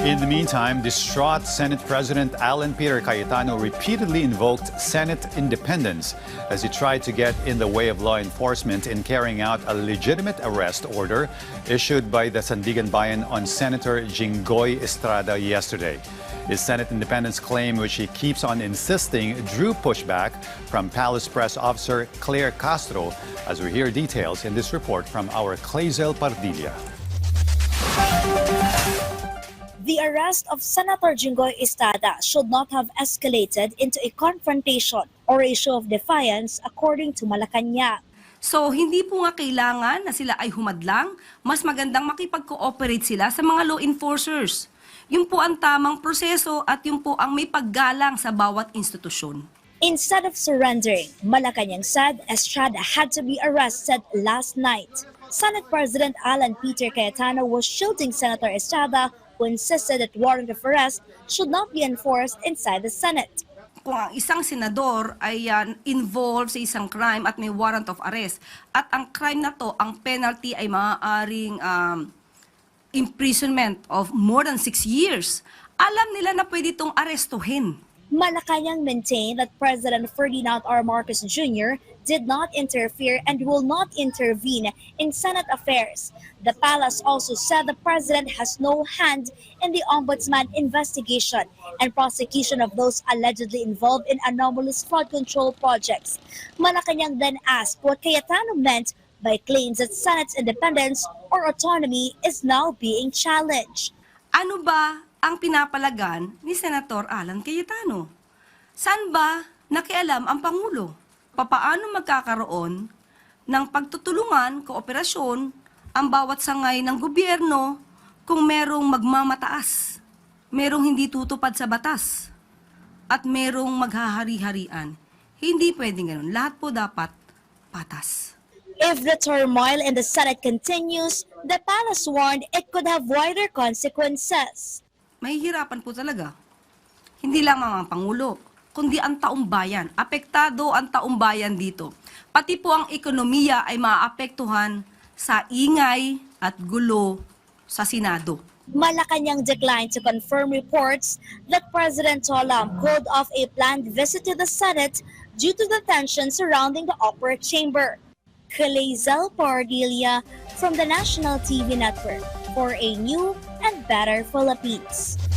In the meantime, distraught Senate President Alan Peter Cayetano repeatedly invoked Senate independence as he tried to get in the way of law enforcement in carrying out a legitimate arrest order issued by the Sandigan Bayan on Senator Jinggoy Estrada yesterday. His Senate independence claim, which he keeps on insisting, drew pushback from Palace Press Officer Claire Castro, as we hear details in this report from our Clazel Pardilla. The arrest of Senator Jinggoy Estrada should not have escalated into a confrontation or a show of defiance, according to Malacanang. So, hindi po nga kailangan na sila ay humadlang. Mas magandang makipag-cooperate sila sa mga law enforcers. Yun po ang tamang proseso at yun po ang may paggalang sa bawat institusyon. Instead of surrendering, Malacanang said Estrada had to be arrested last night. Senate President Alan Peter Cayetano was shielding Senator Estrada, who insisted that warrant of arrest should not be enforced inside the Senate. Kung ang isang senador ay involved sa isang crime at may warrant of arrest, at ang crime na to, ang penalty ay maaaring imprisonment of more than 6 years, alam nila na pwede itong arestuhin. Malacanang maintained that President Ferdinand R. Marcos Jr. did not interfere and will not intervene in Senate affairs. The palace also said the president has no hand in the ombudsman investigation and prosecution of those allegedly involved in anomalous flood control projects. Malacanang then asked what Cayetano meant by claims that Senate's independence or autonomy is now being challenged. Ano ba ang pinapalagan ni Senator Alan Cayetano? Saan ba nakialam ang Pangulo? Papaano magkakaroon ng pagtutulungan, kooperasyon, ang bawat sangay ng gobyerno kung merong magmamataas, merong hindi tutupad sa batas, at merong maghahari-harian? Hindi pwedeng ganun. Lahat po dapat patas. If the turmoil in the Senate continues, the palace warned it could have wider consequences. Mahihirapan po talaga. Hindi lang ang Pangulo, kundi ang taong bayan. Apektado ang taong bayan dito. Pati po ang ekonomiya ay maapektuhan sa ingay at gulo sa Senado. Malacanang declined to confirm reports that President Tolam called off a planned visit to the Senate due to the tension surrounding the upper chamber. Clazel Pardilla from the National TV Network for a new and better Philippines.